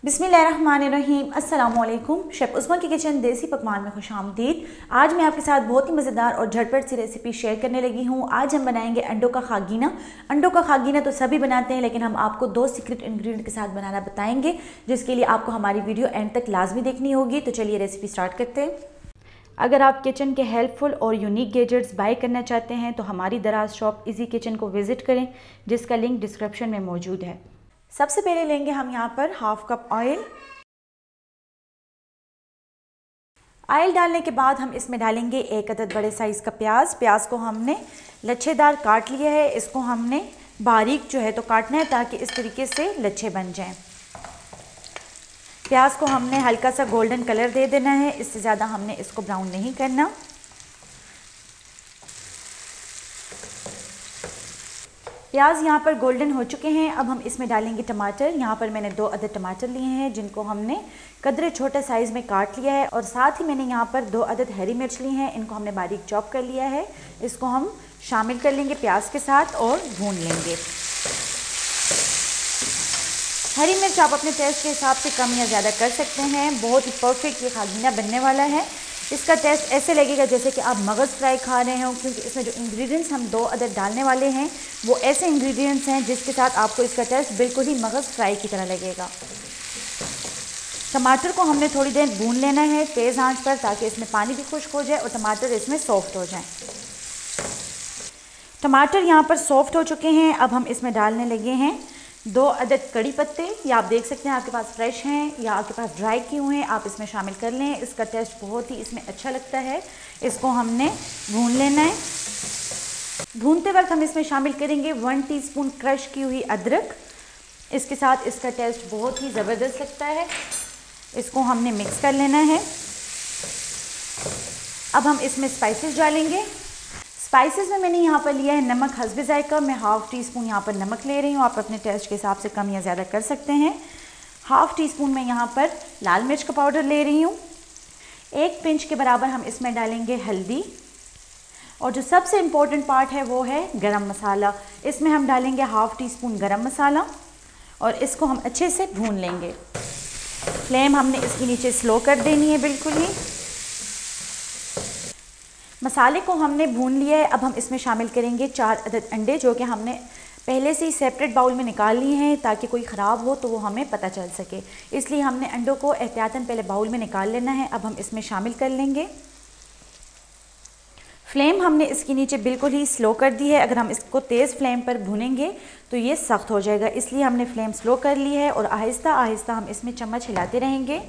बिस्मिल्लाहिर्रहमानिर्रहीम। अस्सलामुअलैकुम। शेफ़ उस्मा की किचन देसी पकवान में खुशामदीद। आज मैं आपके साथ बहुत ही मज़ेदार और झटपट सी रेसिपी शेयर करने लगी हूँ। आज हम बनाएंगे अंडों का खागीना। अंडों का खागीना तो सभी बनाते हैं, लेकिन हम आपको 2 सीक्रेट इंग्रेडिएंट के साथ बनाना बताएंगे, जिसके लिए आपको हमारी वीडियो एंड तक लाजमी देखनी होगी। तो चलिए रेसिपी स्टार्ट करते हैं। अगर आप किचन के हेल्पफुल और यूनिक गैजेट्स बाय करना चाहते हैं तो हमारी दराज शॉप इजी किचन को विज़िट करें, जिसका लिंक डिस्क्रिप्शन में मौजूद है। सबसे पहले लेंगे हम यहाँ पर हाफ कप ऑयल। ऑयल डालने के बाद हम इसमें डालेंगे 1 अदद बड़े साइज़ का प्याज। प्याज को हमने लच्छेदार काट लिया है। इसको हमने बारीक जो है तो काटना है, ताकि इस तरीके से लच्छे बन जाएं। प्याज को हमने हल्का सा गोल्डन कलर दे देना है, इससे ज़्यादा हमने इसको ब्राउन नहीं करना। प्याज यहाँ पर गोल्डन हो चुके हैं। अब हम इसमें डालेंगे टमाटर। यहाँ पर मैंने 2 अदद टमाटर लिए हैं, जिनको हमने कदरे छोटे साइज़ में काट लिया है। और साथ ही मैंने यहाँ पर 2 अदद हरी मिर्च ली हैं, इनको हमने बारीक चॉप कर लिया है। इसको हम शामिल कर लेंगे प्याज के साथ और भून लेंगे। हरी मिर्च आप अपने टेस्ट के हिसाब से कम या ज़्यादा कर सकते हैं। बहुत ही परफेक्ट ये खागीना बनने वाला है। इसका टेस्ट ऐसे लगेगा जैसे कि आप मगज़ फ्राई खा रहे हो, क्योंकि इसमें जो इंग्रेडिएंट्स हम 2 अदद डालने वाले हैं वो ऐसे इंग्रेडिएंट्स हैं जिसके साथ आपको इसका टेस्ट बिल्कुल ही मगज़ फ्राई की तरह लगेगा। टमाटर को हमने थोड़ी देर भून लेना है तेज़ आंच पर, ताकि इसमें पानी भी खुश्क हो जाए और टमाटर इसमें सॉफ्ट हो जाए। टमाटर यहाँ पर सॉफ्ट हो चुके हैं। अब हम इसमें डालने लगे हैं 2 अदद कड़ी पत्ते। ये आप देख सकते हैं, आपके पास फ्रेश हैं या आपके पास ड्राई किए हुए हैं, आप इसमें शामिल कर लें। इसका टेस्ट बहुत ही इसमें अच्छा लगता है। इसको हमने भून लेना है। भूनते वक्त हम इसमें शामिल करेंगे 1 टीस्पून क्रश की हुई अदरक। इसके साथ इसका टेस्ट बहुत ही ज़बरदस्त लगता है। इसको हमने मिक्स कर लेना है। अब हम इसमें स्पाइसेस डालेंगे। स्पाइसेस में मैंने यहाँ पर लिया है नमक हस्बे जायका। मैं हाफ़ टी स्पून यहाँ पर नमक ले रही हूँ, आप अपने टेस्ट के हिसाब से कम या ज़्यादा कर सकते हैं। हाफ़ टी स्पून मैं यहाँ पर लाल मिर्च का पाउडर ले रही हूँ। 1 पिंच के बराबर हम इसमें डालेंगे हल्दी। और जो सबसे इम्पोर्टेंट पार्ट है वो है गरम मसाला। इसमें हम डालेंगे हाफ़ टी स्पून गरम मसाला और इसको हम अच्छे से भून लेंगे। फ्लेम हमने इसके नीचे स्लो कर देनी है बिल्कुल ही। मसाले को हमने भून लिया है। अब हम इसमें शामिल करेंगे 4 अदद अंडे, जो कि हमने पहले से ही सेपरेट बाउल में निकाल लिए हैं, ताकि कोई ख़राब हो तो वो हमें पता चल सके। इसलिए हमने अंडों को एहतियातन पहले बाउल में निकाल लेना है। अब हम इसमें शामिल कर लेंगे। फ्लेम हमने इसके नीचे बिल्कुल ही स्लो कर दी है। अगर हम इसको तेज़ फ्लेम पर भूनेंगे तो ये सख्त हो जाएगा, इसलिए हमने फ्लेम स्लो कर ली है और आहिस्ता आहिस्ता हम इसमें चम्मच हिलाते रहेंगे।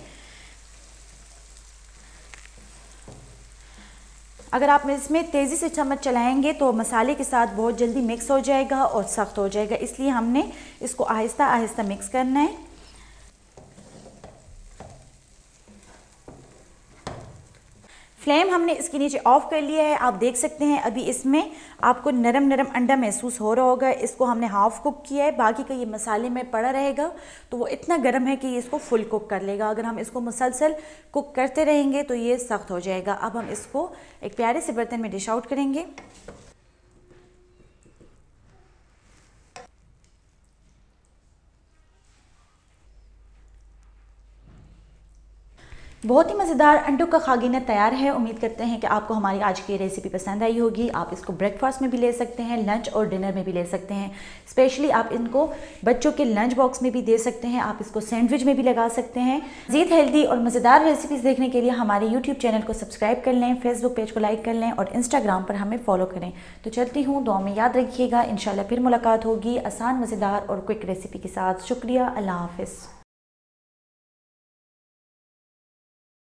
अगर आप इसमें तेज़ी से चम्मच चलाएंगे तो मसाले के साथ बहुत जल्दी मिक्स हो जाएगा और सख्त हो जाएगा, इसलिए हमने इसको आहिस्ता आहिस्ता मिक्स करना है। फ्लेम हमने इसके नीचे ऑफ कर लिया है। आप देख सकते हैं अभी इसमें आपको नरम नरम अंडा महसूस हो रहा होगा। इसको हमने हाफ़ कुक किया है, बाकी का ये मसाले में पड़ा रहेगा तो वो इतना गर्म है कि ये इसको फुल कुक कर लेगा। अगर हम इसको मुसलसल कुक करते रहेंगे तो ये सख्त हो जाएगा। अब हम इसको एक प्यारे से बर्तन में डिश आउट करेंगे। बहुत ही मज़ेदार अंडों का खागीना तैयार है। उम्मीद करते हैं कि आपको हमारी आज की रेसिपी पसंद आई होगी। आप इसको ब्रेकफास्ट में भी ले सकते हैं, लंच और डिनर में भी ले सकते हैं। स्पेशली आप इनको बच्चों के लंच बॉक्स में भी दे सकते हैं। आप इसको सैंडविच में भी लगा सकते हैं। मज़ीद हेल्दी और मज़ेदार रेसिपीज़ देखने के लिए हमारे यूट्यूब चैनल को सब्सक्राइब कर लें, फेसबुक पेज को लाइक कर लें और इंस्टाग्राम पर हमें फॉलो करें। तो चलती हूँ, दुआ में याद रखिएगा। इंशाल्लाह फिर मुलाकात होगी आसान, मज़ेदार और क्विक रेसिपी के साथ। शुक्रिया। अल्लाह हाफ़िज़।